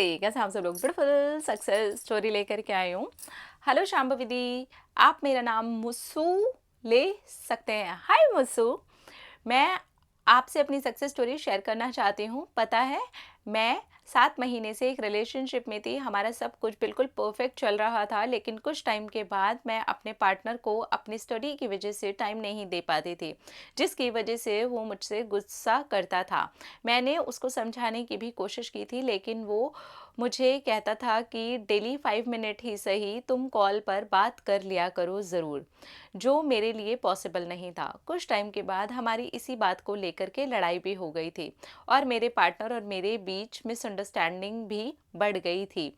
नमस्ते, कैसे हैं आप सब लोग? ब्यूटीफुल सक्सेस स्टोरी लेकर के आई हूँ। हेलो शांभवी दी, आप मेरा नाम मुस्सू ले सकते हैं। हाय मुस्सू, मैं आपसे अपनी सक्सेस स्टोरी शेयर करना चाहती हूँ। पता है, मैं 7 महीने से एक रिलेशनशिप में थी। हमारा सब कुछ बिल्कुल परफेक्ट चल रहा था, लेकिन कुछ टाइम के बाद मैं अपने पार्टनर को अपनी स्टडी की वजह से टाइम नहीं दे पाती थी, जिसकी वजह से वो मुझसे गुस्सा करता था। मैंने उसको समझाने की भी कोशिश की थी, लेकिन वो मुझे कहता था कि डेली 5 मिनट ही सही तुम कॉल पर बात कर लिया करो ज़रूर, जो मेरे लिए पॉसिबल नहीं था। कुछ टाइम के बाद हमारी इसी बात को लेकर के लड़ाई भी हो गई थी और मेरे पार्टनर और मेरे बीच मिसअंडरस्टैंडिंग भी बढ़ गई थी।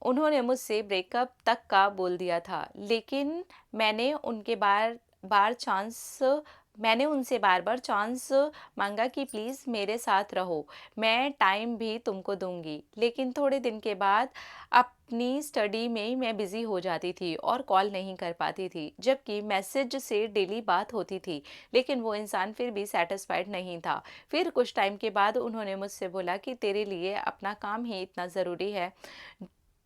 उन्होंने मुझसे ब्रेकअप तक का बोल दिया था, लेकिन मैंने उनके बार बार चांस मैंने उनसे बार बार चांस मांगा कि प्लीज़ मेरे साथ रहो, मैं टाइम भी तुमको दूंगी। लेकिन थोड़े दिन के बाद अपनी स्टडी में मैं बिज़ी हो जाती थी और कॉल नहीं कर पाती थी, जबकि मैसेज से डेली बात होती थी। लेकिन वो इंसान फिर भी सेटिस्फाइड नहीं था। फिर कुछ टाइम के बाद उन्होंने मुझसे बोला कि तेरे लिए अपना काम ही इतना ज़रूरी है,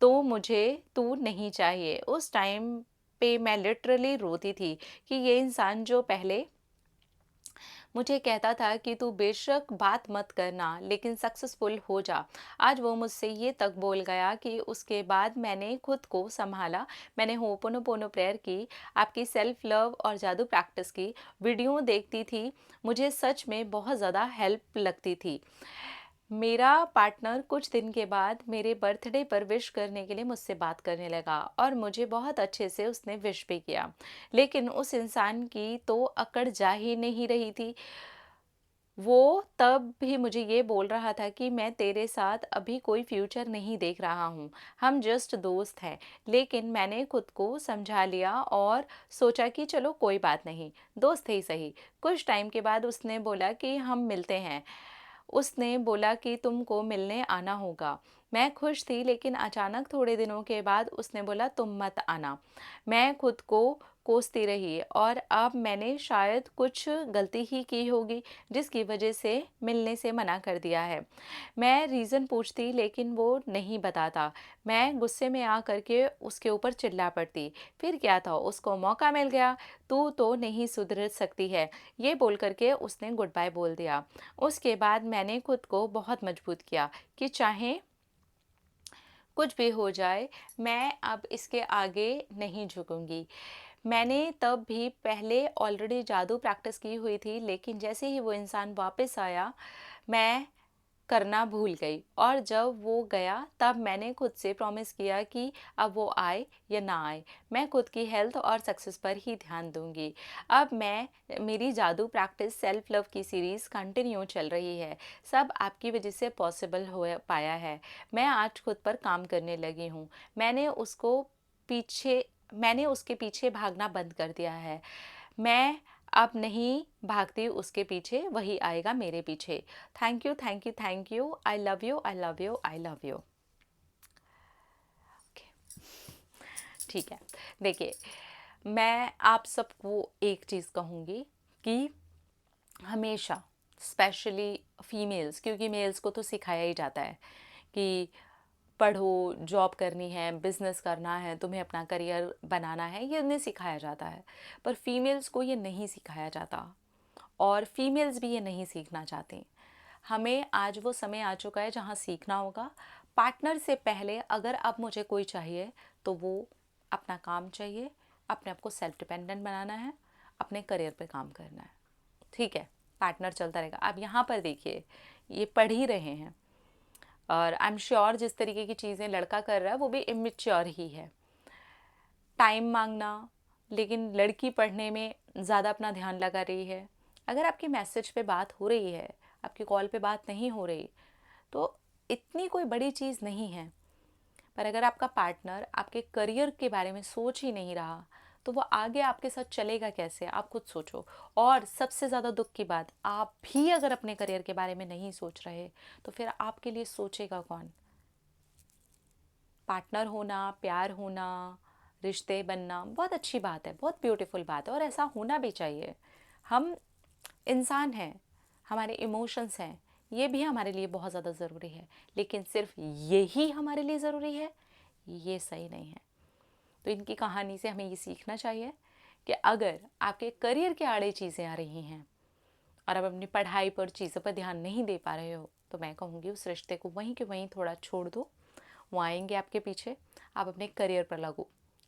तो मुझे तू नहीं चाहिए। उस टाइम पे मैं लिटरली रोती थी कि ये इंसान जो पहले मुझे कहता था कि तू बेशक बात मत करना, लेकिन सक्सेसफुल हो जा, आज वो मुझसे ये तक बोल गया कि उसके बाद मैंने खुद को संभाला। मैंने होपोनोपोनो प्रेयर की, आपकी सेल्फ लव और जादू प्रैक्टिस की वीडियो देखती थी। मुझे सच में बहुत ज़्यादा हेल्प लगती थी। मेरा पार्टनर कुछ दिन के बाद मेरे बर्थडे पर विश करने के लिए मुझसे बात करने लगा और मुझे बहुत अच्छे से उसने विश भी किया। लेकिन उस इंसान की तो अकड़ जा ही नहीं रही थी। वो तब भी मुझे ये बोल रहा था कि मैं तेरे साथ अभी कोई फ्यूचर नहीं देख रहा हूँ, हम जस्ट दोस्त हैं। लेकिन मैंने खुद को समझा लिया और सोचा कि चलो कोई बात नहीं, दोस्त ही सही। कुछ टाइम के बाद उसने बोला कि हम मिलते हैं। उसने बोला कि तुमको मिलने आना होगा। मैं खुश थी, लेकिन अचानक थोड़े दिनों के बाद उसने बोला तुम मत आना। मैं खुद को कोसती रही और अब मैंने शायद कुछ गलती ही की होगी, जिसकी वजह से मिलने से मना कर दिया है। मैं रीज़न पूछती, लेकिन वो नहीं बताता। मैं गुस्से में आ करके उसके ऊपर चिल्ला पड़ती। फिर क्या था, उसको मौका मिल गया। तू तो नहीं सुधर सकती है, ये बोल करके उसने गुड बाय बोल दिया। उसके बाद मैंने खुद को बहुत मजबूत किया कि चाहे कुछ भी हो जाए, मैं अब इसके आगे नहीं झुकूंगी। मैंने तब भी पहले ऑलरेडी जादू प्रैक्टिस की हुई थी, लेकिन जैसे ही वो इंसान वापस आया, मैं करना भूल गई। और जब वो गया, तब मैंने खुद से प्रॉमिस किया कि अब वो आए या ना आए, मैं खुद की हेल्थ और सक्सेस पर ही ध्यान दूंगी। अब मैं मेरी जादू प्रैक्टिस सेल्फ लव की सीरीज़ कंटिन्यू चल रही है। सब आपकी वजह से पॉसिबल हो पाया है। मैं आज खुद पर काम करने लगी हूँ। मैंने उसको पीछे मैंने उसके पीछे भागना बंद कर दिया है। मैं अब नहीं भागती उसके पीछे, वही आएगा मेरे पीछे। Thank you, thank you, thank you. I love you, I love you, I love you. ठीक है, देखिए, मैं आप सबको एक चीज़ कहूँगी कि हमेशा, स्पेशली फीमेल्स, क्योंकि मेल्स को तो सिखाया ही जाता है कि पढ़ो, जॉब करनी है, बिजनेस करना है, तुम्हें अपना करियर बनाना है, ये उन्हें सिखाया जाता है। पर फीमेल्स को ये नहीं सिखाया जाता और फीमेल्स भी ये नहीं सीखना चाहती। हमें आज वो समय आ चुका है जहाँ सीखना होगा। पार्टनर से पहले अगर अब मुझे कोई चाहिए, तो वो अपना काम चाहिए, अपने आप को सेल्फ डिपेंडेंट बनाना है, अपने करियर पे काम करना है। ठीक है, पार्टनर चलता रहेगा। अब यहाँ पर देखिए, ये पढ़ ही रहे हैं और आई एम श्योर जिस तरीके की चीज़ें लड़का कर रहा है वो भी इमेच्योर ही है। टाइम मांगना, लेकिन लड़की पढ़ने में ज़्यादा अपना ध्यान लगा रही है। अगर आपकी मैसेज पे बात हो रही है, आपकी कॉल पे बात नहीं हो रही, तो इतनी कोई बड़ी चीज़ नहीं है। पर अगर आपका पार्टनर आपके करियर के बारे में सोच ही नहीं रहा, तो वो आगे आपके साथ चलेगा कैसे, आप खुद सोचो। और सबसे ज़्यादा दुख की बात, आप भी अगर अपने करियर के बारे में नहीं सोच रहे, तो फिर आपके लिए सोचेगा कौन? पार्टनर होना, प्यार होना, रिश्ते बनना बहुत अच्छी बात है, बहुत ब्यूटीफुल बात है और ऐसा होना भी चाहिए। हम इंसान हैं, हमारे इमोशंस हैं, ये भी हमारे लिए बहुत ज़्यादा ज़रूरी है, लेकिन सिर्फ यही हमारे लिए ज़रूरी है, ये सही नहीं है। तो इनकी कहानी से हमें ये सीखना चाहिए कि अगर आपके करियर के आड़े चीज़ें आ रही हैं और आप अपनी पढ़ाई पर चीज़ों पर ध्यान नहीं दे पा रहे हो, तो मैं कहूँगी उस रिश्ते को वहीं के वहीं थोड़ा छोड़ दो। वो आएंगे आपके पीछे, आप अपने करियर पर लगो।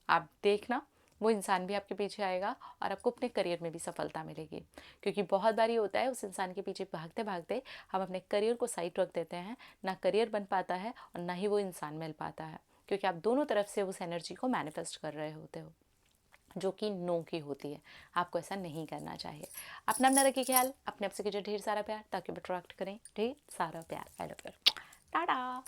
आप देखना वो इंसान भी आपके पीछे आएगा और आपको अपने करियर में भी सफलता मिलेगी। क्योंकि बहुत बार ये होता है, उस इंसान के पीछे भागते भागते हम अपने करियर को साइड रख देते हैं, ना करियर बन पाता है और ना ही वो इंसान मिल पाता है, क्योंकि आप दोनों तरफ से उस एनर्जी को मैनिफेस्ट कर रहे होते हो, जो कि नो की होती है। आपको ऐसा नहीं करना चाहिए। अपना रखिए ख्याल, अपने आप से कीजिए ढेर सारा प्यार, ताकि अट्रैक्ट करें ढेर सारा प्यार। I love you. टाटा।